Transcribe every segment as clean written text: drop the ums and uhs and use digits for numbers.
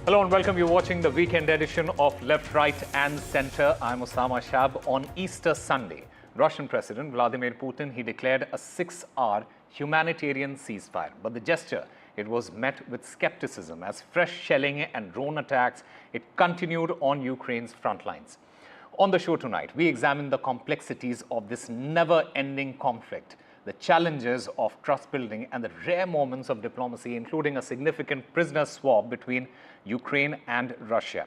Hello and welcome. You're watching the weekend edition of Left, Right and Center. I'm Osama Shab. On Easter Sunday, Russian President Vladimir Putin, he declared a 6-hour humanitarian ceasefire. But the gesture, it was met with skepticism as fresh shelling and drone attacks, it continued on Ukraine's front lines. On the show tonight, we examine the complexities of this never-ending conflict, the challenges of trust building and the rare moments of diplomacy, including a significant prisoner swap between Ukraine and Russia.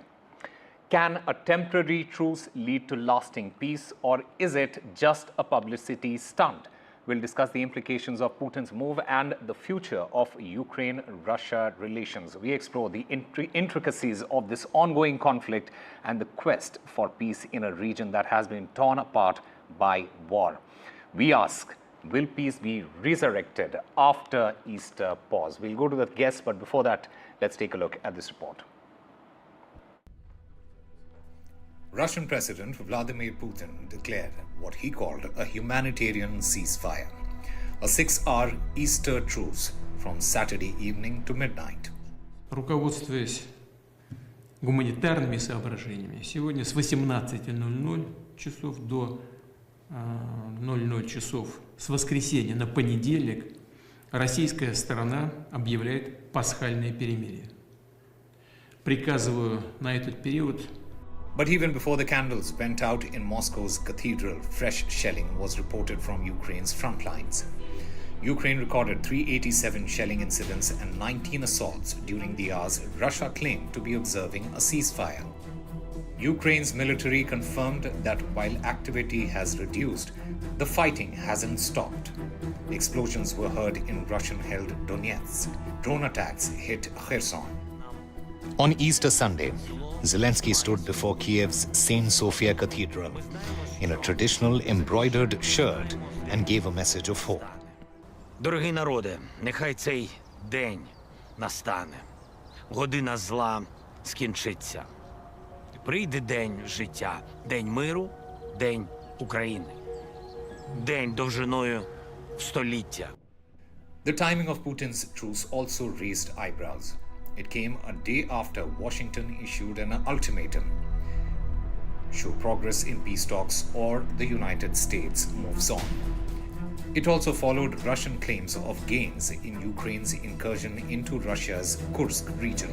Can a temporary truce lead to lasting peace, or is it just a publicity stunt? We'll discuss the implications of Putin's move and the future of Ukraine-Russia relations. We explore the intricacies of this ongoing conflict and the quest for peace in a region that has been torn apart by war. We ask, will peace be resurrected after Easter pause? We'll go to the guests, but before that, let's take a look at this report. Russian President Vladimir Putin declared what he called a humanitarian ceasefire, a 6-hour Easter truce from Saturday evening to midnight. Руководствуясь гуманитарными соображениями, сегодня с 18:00 часов до 00 часов с воскресенья на понедельник российская сторона объявляет пасхальное перемирие. Приказываю на этот период. But even before the candles went out in Moscow's cathedral, fresh shelling was reported from Ukraine's front lines. Ukraine recorded 387 shelling incidents and 19 assaults during the hours Russia claimed to be observing a ceasefire. Ukraine's military confirmed that while activity has reduced, the fighting hasn't stopped. Explosions were heard in Russian-held Donetsk. Drone attacks hit Kherson. On Easter Sunday, Zelensky stood before Kiev's Saint Sophia Cathedral in a traditional embroidered shirt and gave a message of hope. Дорогі народи, нехай цей день настане. Година зла скінчиться. Прийде день життя, день миру, день України. День довжиною в століття. The timing of Putin's truce also raised eyebrows. It came a day after Washington issued an ultimatum: show progress in peace talks or the United States moves on. It also followed Russian claims of gains in Ukraine's incursion into Russia's Kursk region.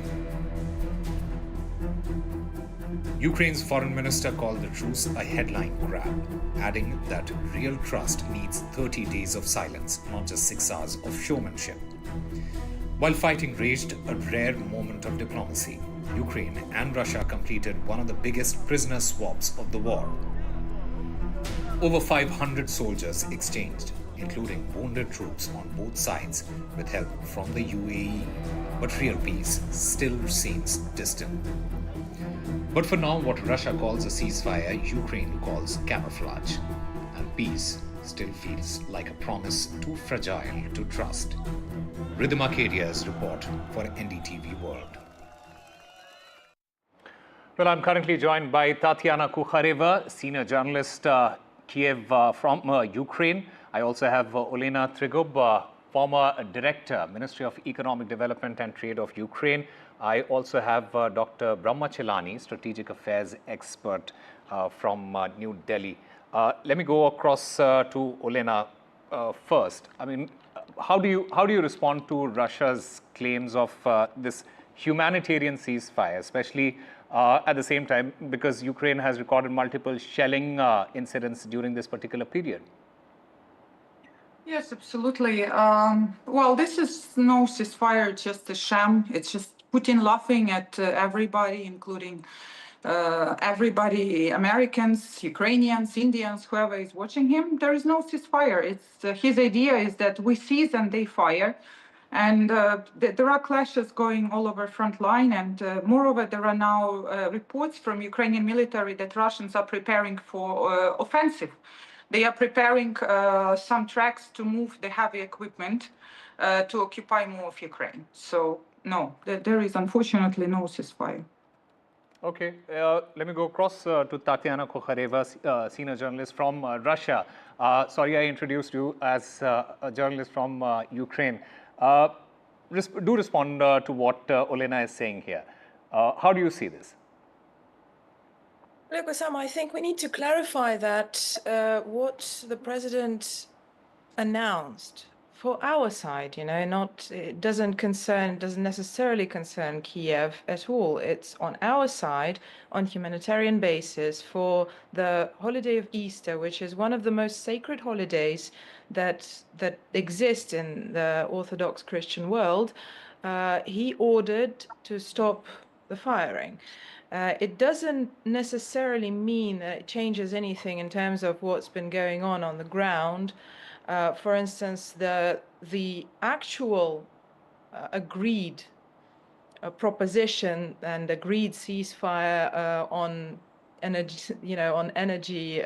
Ukraine's foreign minister called the truce a headline grab, adding that real trust needs 30 days of silence, not just 6 hours of showmanship. While fighting raged, a rare moment of diplomacy, Ukraine and Russia completed one of the biggest prisoner swaps of the war. Over 500 soldiers exchanged, including wounded troops on both sides, with help from the UAE. But real peace still seems distant. But for now, what Russia calls a ceasefire, Ukraine calls camouflage. And peace still feels like a promise too fragile to trust. Rhythm Arcadia's report for NDTV World. Well, I'm currently joined by Tatiana Kukhareva, senior journalist, Kiev from Ukraine. I also have Olena Trigub, former director, Ministry of Economic Development and Trade of Ukraine. I also have Dr. Brahmachelani, strategic affairs expert from New Delhi. Let me go across to Olena first. I mean, how do you respond to Russia's claims of this humanitarian ceasefire, especially at the same time because Ukraine has recorded multiple shelling incidents during this particular period? Yes, absolutely. Well, this is no ceasefire, just a sham. It's just Putin laughing at everybody, including everybody, Americans, Ukrainians, Indians, whoever is watching him. There is no ceasefire. It's his idea is that we seize and they fire. And there are clashes going all over front line. And moreover, there are now reports from Ukrainian military that Russians are preparing for offensive. They are preparing some tracks to move the heavy equipment to occupy more of Ukraine. So, no, there is unfortunately no ceasefire. Okay, let me go across to Tatiana Kukhareva, senior journalist from Russia. Sorry, I introduced you as a journalist from Ukraine. Do respond to what Olena is saying here. How do you see this? Look, Osama, I think we need to clarify that what the president announced for our side, it doesn't necessarily concern Kiev at all. It's on our side, on humanitarian basis, for the holiday of Easter, which is one of the most sacred holidays that exist in the Orthodox Christian world. He ordered to stop the firing. It doesn't necessarily mean that it changes anything in terms of what's been going on the ground. For instance, the actual agreed proposition and agreed ceasefire on energy.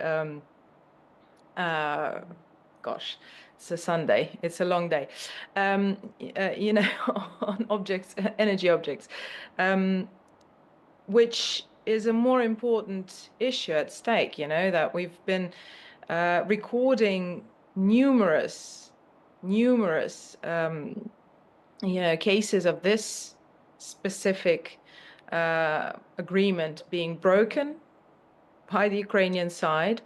Gosh, it's a Sunday. It's a long day. On energy objects, which is a more important issue at stake. That we've been recording numerous cases of this specific agreement being broken by the Ukrainian side,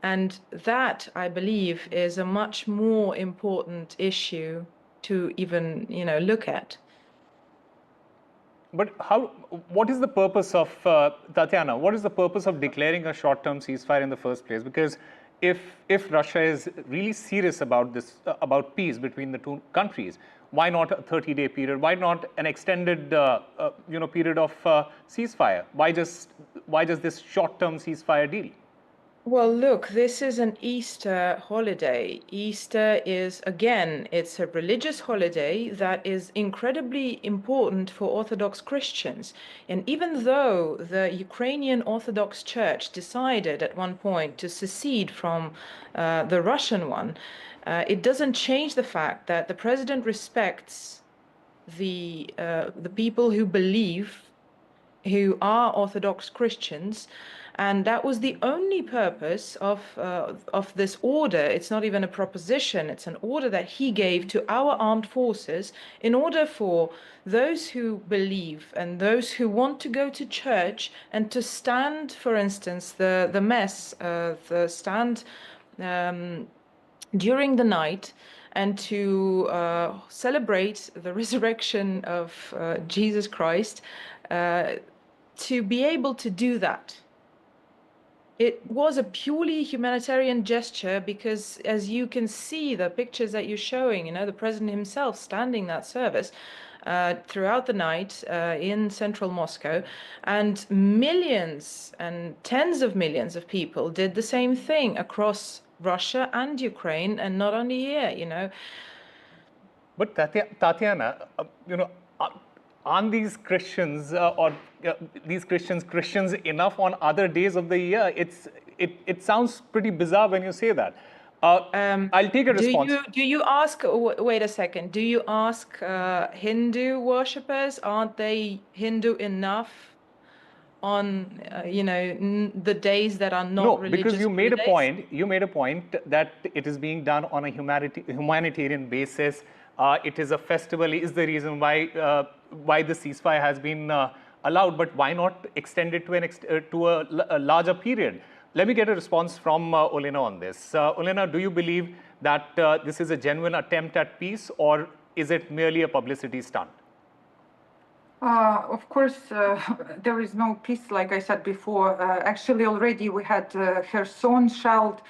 and that, I believe, is a much more important issue to even look at. But what is the purpose of, Tatiana, what is the purpose of declaring a short-term ceasefire in the first place? Because if Russia is really serious about this, about peace between the two countries, why not a 30-day period? Why not an extended, period of ceasefire? Why just this short-term ceasefire deal? Well, look, this is an Easter holiday. Easter is, again, it's a religious holiday that is incredibly important for Orthodox Christians. And even though the Ukrainian Orthodox Church decided at one point to secede from the Russian one, it doesn't change the fact that the president respects the people who believe, who are Orthodox Christians. And that was the only purpose of this order. It's not even a proposition. It's an order that he gave to our armed forces in order for those who believe and those who want to go to church and to stand, for instance, the mess, the stand during the night, and to celebrate the resurrection of Jesus Christ, to be able to do that. It was a purely humanitarian gesture because, as you can see, the pictures that you're showing, the president himself standing that service throughout the night in central Moscow, and millions and tens of millions of people did the same thing across Russia and Ukraine, and not only here, But Tatiana, aren't these Christians Christians enough on other days of the year? It sounds pretty bizarre when you say that. I'll take a response. Do you ask? Wait a second. Do you ask Hindu worshippers? Aren't they Hindu enough on the days that are not religious? No, because you made holidays? a point. You made a point that it is being done on a humanitarian basis. It is a festival. Is the reason why the ceasefire has been allowed. But why not extend it to a larger period? Let me get a response from Olena on this. Olena, do you believe that this is a genuine attempt at peace, or is it merely a publicity stunt? Of course, there is no peace, like I said before. Actually, already we had Kherson shelled,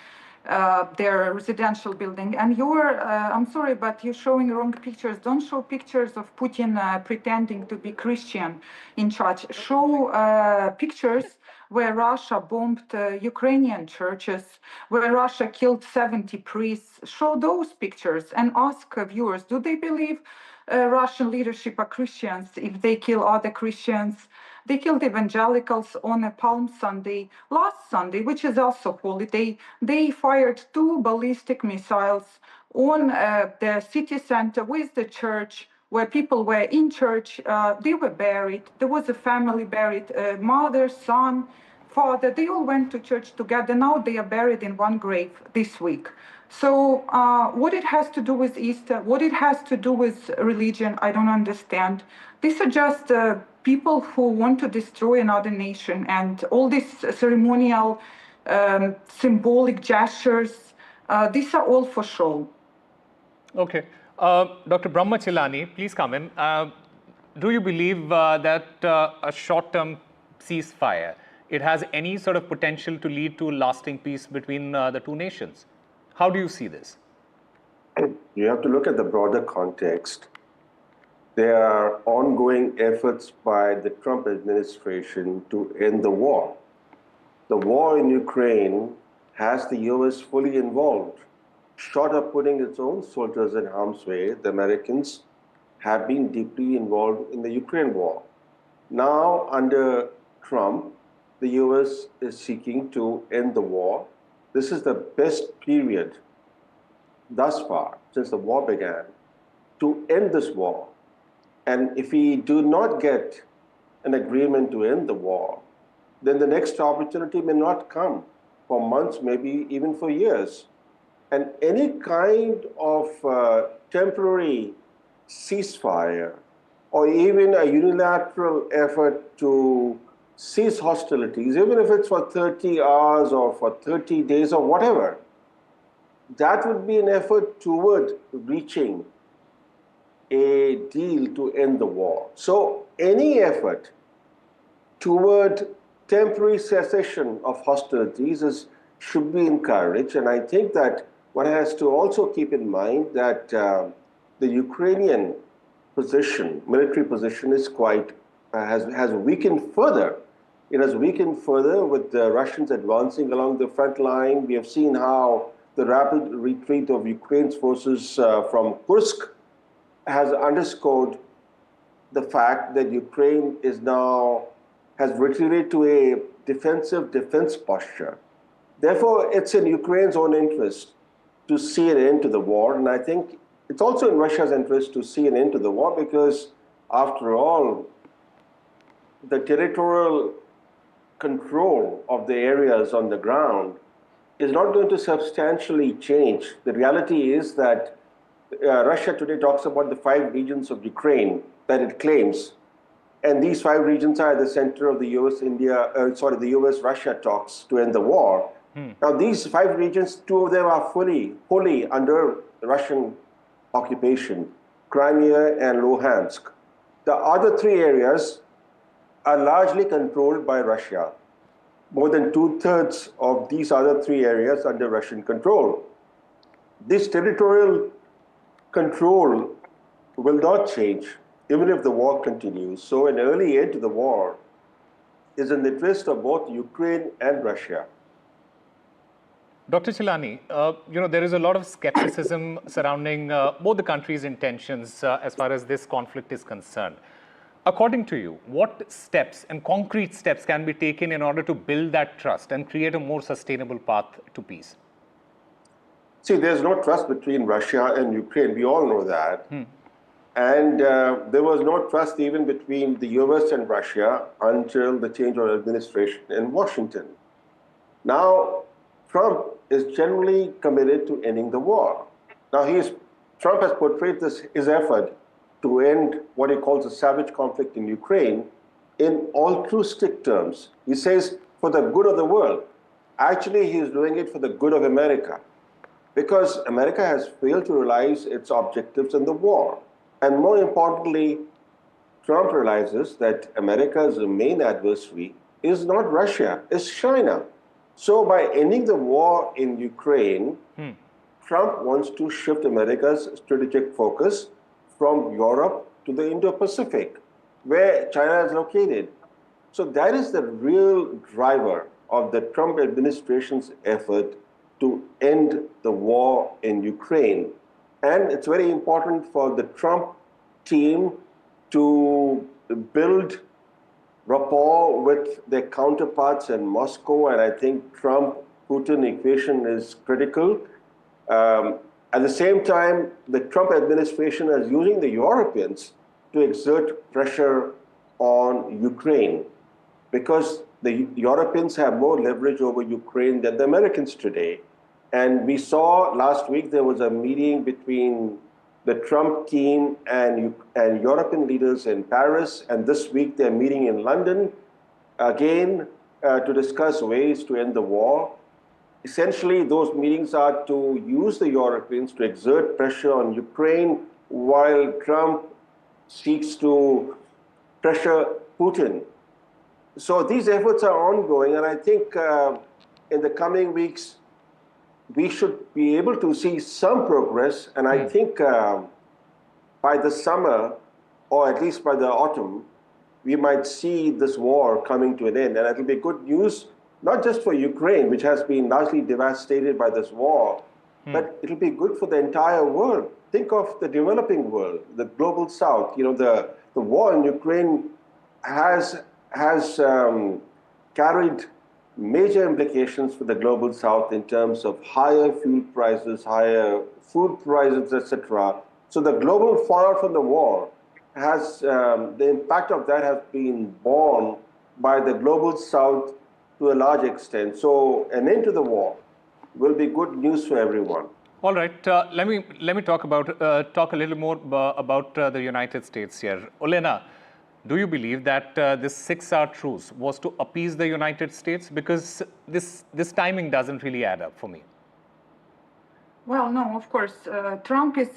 their residential building. And I'm sorry, but you're showing wrong pictures. Don't show pictures of Putin pretending to be Christian in church. Show pictures where Russia bombed Ukrainian churches, where Russia killed 70 priests. Show those pictures and ask viewers, do they believe Russian leadership are Christians if they kill other Christians? They killed evangelicals on a Palm Sunday. Last Sunday, which is also holiday, they fired 2 ballistic missiles on the city center with the church, where people were in church. They were buried. There was a family buried, mother, son, father. They all went to church together. Now they are buried in one grave this week. So what it has to do with Easter, what it has to do with religion, I don't understand. These are just people who want to destroy another nation, and all these ceremonial, symbolic gestures, these are all for show. Okay. Dr. Brahmachelani, please come in. Do you believe that a short-term ceasefire, it has any sort of potential to lead to lasting peace between the two nations? How do you see this? You have to look at the broader context. There are ongoing efforts by the Trump administration to end the war. The war in Ukraine has the US fully involved. Short of putting its own soldiers in harm's way, the Americans have been deeply involved in the Ukraine war. Now, under Trump, the US is seeking to end the war. This is the best period thus far, since the war began, to end this war. And if we do not get an agreement to end the war, then the next opportunity may not come for months, maybe even for years. And any kind of temporary ceasefire or even a unilateral effort to cease hostilities, even if it's for 30 hours or for 30 days or whatever, that would be an effort toward reaching a deal to end the war. So any effort toward temporary cessation of hostilities should be encouraged. And I think that one has to also keep in mind that the Ukrainian position, military position, is quite, has weakened further. It has weakened further with the Russians advancing along the front line. We have seen how the rapid retreat of Ukraine's forces from Kursk has underscored the fact that Ukraine is now, has retreated to a defense posture. Therefore, it's in Ukraine's own interest to see an end to the war. And I think it's also in Russia's interest to see an end to the war because, after all, the territorial control of the areas on the ground is not going to substantially change. The reality is that Russia today talks about the 5 regions of Ukraine that it claims. And these 5 regions are at the center of the the US-Russia talks to end the war. Now, these 5 regions, 2 of them are wholly under Russian occupation, Crimea and Luhansk. The other 3 areas are largely controlled by Russia. More than 2/3 of these other 3 areas under Russian control. This territorial control will not change even if the war continues. So an early end to the war is in the interest of both Ukraine and Russia. Dr. Chilani, there is a lot of skepticism surrounding both the countries' intentions as far as this conflict is concerned. According to you, what steps and concrete steps can be taken in order to build that trust and create a more sustainable path to peace? See, there's no trust between Russia and Ukraine. We all know that. And there was no trust even between the US and Russia until the change of administration in Washington. Now, Trump is generally committed to ending the war. Now, Trump has portrayed his effort to end what he calls a savage conflict in Ukraine in altruistic terms. He says, for the good of the world. Actually, he is doing it for the good of America, because America has failed to realize its objectives in the war. And more importantly, Trump realizes that America's main adversary is not Russia, it's China. So by ending the war in Ukraine, Trump wants to shift America's strategic focus from Europe to the Indo-Pacific, where China is located. So that is the real driver of the Trump administration's effort to end the war in Ukraine. And it's very important for the Trump team to build rapport with their counterparts in Moscow. And I think Trump-Putin equation is critical. At the same time, the Trump administration is using the Europeans to exert pressure on Ukraine, because the Europeans have more leverage over Ukraine than the Americans today. And we saw last week there was a meeting between the Trump team and European leaders in Paris. And this week they're meeting in London again to discuss ways to end the war. Essentially, those meetings are to use the Europeans to exert pressure on Ukraine while Trump seeks to pressure Putin. So these efforts are ongoing, and I think in the coming weeks, we should be able to see some progress. And I think by the summer, or at least by the autumn, we might see this war coming to an end. And it'll be good news, not just for Ukraine, which has been largely devastated by this war, but it'll be good for the entire world. Think of the developing world, the global south. You know, the war in Ukraine has carried major implications for the global south in terms of higher fuel prices, higher food prices, etc. So the global fallout from the war has, the impact of that has been borne by the global south to a large extent. So an end to the war will be good news for everyone. All right, let me talk a little more about the United States here. Olena, do you believe that this 6-hour truce was to appease the United States? Because this timing doesn't really add up for me. Well, no, of course. Trump is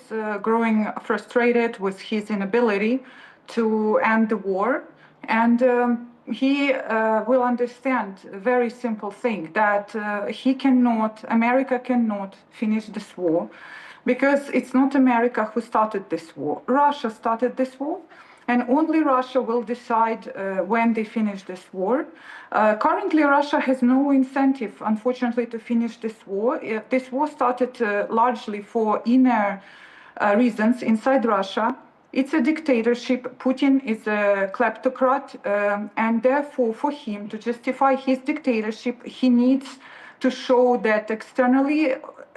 growing frustrated with his inability to end the war. And he will understand a very simple thing, that America cannot finish this war, because it's not America who started this war. Russia started this war, and only Russia will decide when they finish this war. Currently, Russia has no incentive, unfortunately, to finish this war. This war started largely for inner reasons inside Russia. It's a dictatorship. Putin is a kleptocrat, and therefore, for him to justify his dictatorship, he needs to show that externally,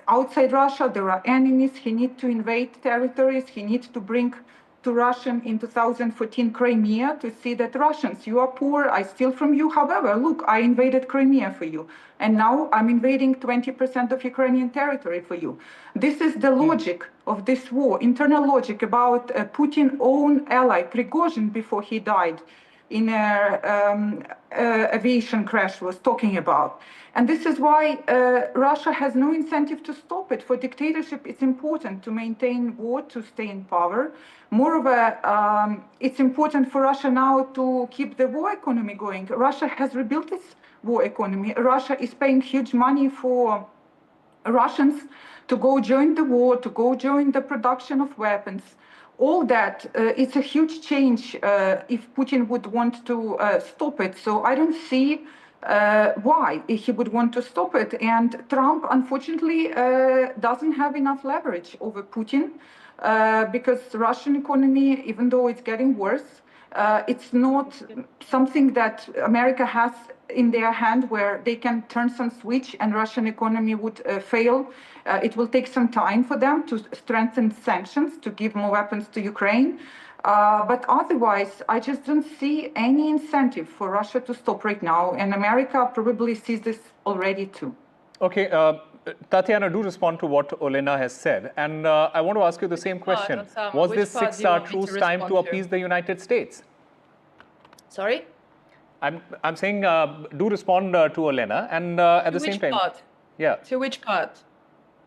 outside Russia, there are enemies. He needs to invade territories. He needs to bring to Russian in 2014 Crimea to see that Russians, you are poor, I steal from you. However, look, I invaded Crimea for you. And now I'm invading 20% of Ukrainian territory for you. This is the logic of this war, internal logic about Putin's own ally, Prigozhin, before he died in an aviation crash was talking about. And this is why Russia has no incentive to stop it. For dictatorship, it's important to maintain war, to stay in power. Moreover, it's important for Russia now to keep the war economy going. Russia has rebuilt its war economy. Russia is paying huge money for Russians to go join the war, to go join the production of weapons. All that, it's a huge change if Putin would want to stop it. So I don't see why he would want to stop it. And Trump, unfortunately, doesn't have enough leverage over Putin because the Russian economy, even though it's getting worse, it's not something that America has in their hand where they can turn some switch and Russian economy would fail. It will take some time for them to strengthen sanctions, to give more weapons to Ukraine. But otherwise, I just don't see any incentive for Russia to stop right now. And America probably sees this already too. Okay, Tatiana, do respond to what Olena has said. And I want to ask you the same question. Was this 6-hour truce time to appease the United States? Sorry? I'm saying do respond to Olena and at the same time. Which part? Yeah. To which part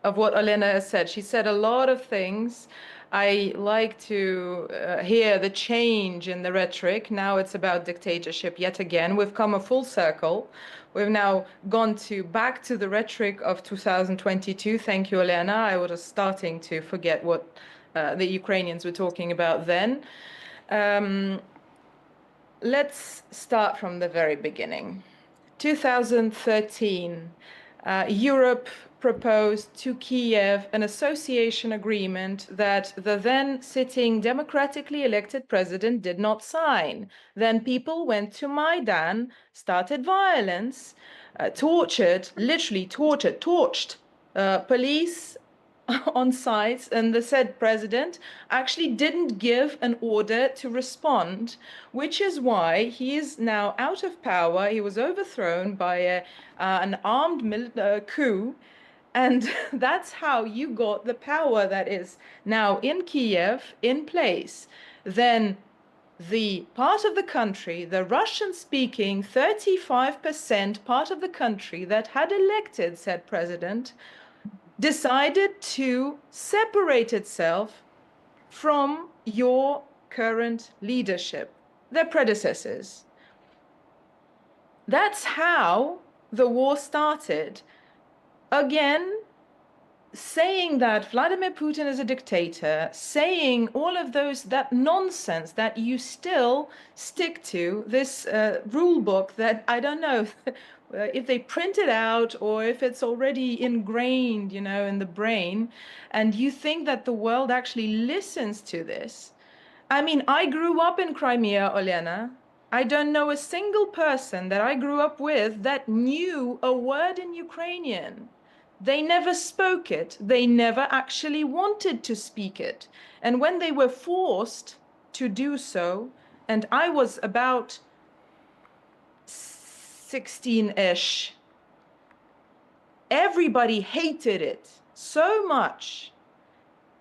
of what Olena has said? She said a lot of things. I like to hear the change in the rhetoric. Now it's about dictatorship yet again. We've come a full circle. We've now gone back to the rhetoric of 2022. Thank you, Olena. I was starting to forget what the Ukrainians were talking about then. Let's start from the very beginning. 2013, Europe proposed to Kiev an association agreement that the then sitting democratically elected president did not sign. Then people went to Maidan, started violence, torched police on site, and the said president actually didn't give an order to respond, which is why he is now out of power. He was overthrown by an armed coup. And that's how you got the power that is now in Kiev in place. Then the part of the country, the Russian-speaking 35% part of the country that had elected said president, decided to separate itself from your current leadership, their predecessors. That's how the war started. Again, saying that Vladimir Putin is a dictator, saying all of that nonsense that you still stick to, this rule book that I don't know if they print it out or if it's already ingrained, in the brain, and you think that the world actually listens to this. I mean, I grew up in Crimea, Olena. I don't know a single person that I grew up with that knew a word in Ukrainian. They never spoke it. They never actually wanted to speak it. And when they were forced to do so, and I was about 16-ish, everybody hated it so much.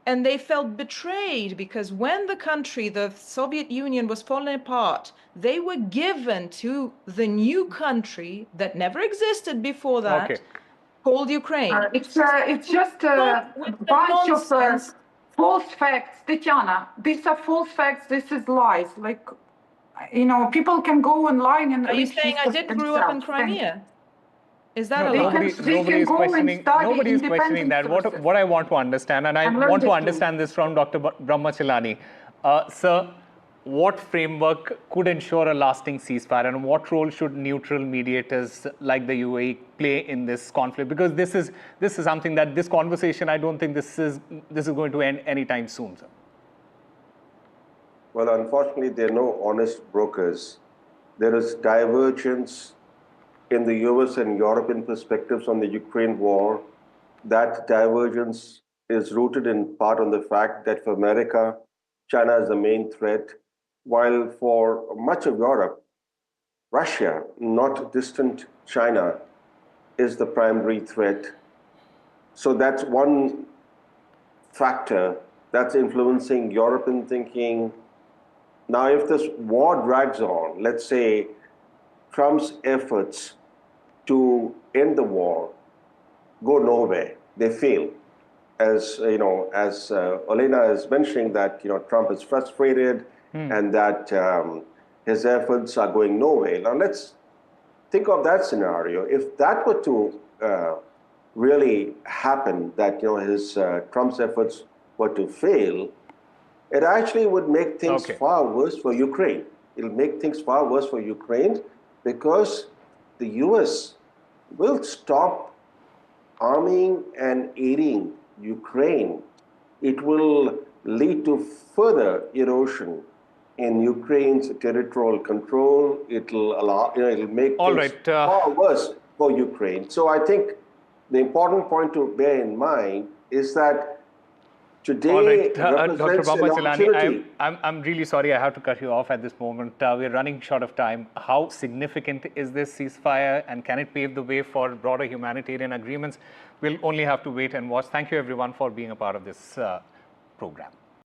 And they felt betrayed because when the country, the Soviet Union, was falling apart, they were given to the new country that never existed before that, called Ukraine. It's just a bunch of false facts, Tatiana. These are false facts. This is lies. Like, people can go online and. Are you saying I did grow up in Crimea? Is that a lie? Nobody's questioning that. What I want to understand, and I want to understand this from Dr. Brahmachalani. Sir, what framework could ensure a lasting ceasefire, and what role should neutral mediators like the UAE play in this conflict? Because this is something that this conversation, I don't think this is going to end anytime soon, sir. Well, unfortunately, there are no honest brokers. There is divergence in the US and European perspectives on the Ukraine war. That divergence is rooted in part on the fact that for America, China is the main threat, while for much of Europe, Russia, not distant China, is the primary threat. So that's one factor that's influencing European thinking. Now, if this war drags on, let's say Trump's efforts to end the war go nowhere, they fail. As Olena is mentioning that Trump is frustrated and that his efforts are going nowhere. Now let's think of that scenario. If that were to really happen, that his Trump's efforts were to fail, it actually would make things far worse for Ukraine. It'll make things far worse for Ukraine because the US will stop arming and aiding Ukraine. It will lead to further erosion in Ukraine's territorial control. It'll make things far worse for Ukraine. So I think the important point to bear in mind is that today Dr. Brahmachalani, I'm really sorry I have to cut you off at this moment. We're running short of time. How significant is this ceasefire, and can it pave the way for broader humanitarian agreements? We'll only have to wait and watch. Thank you everyone for being a part of this program.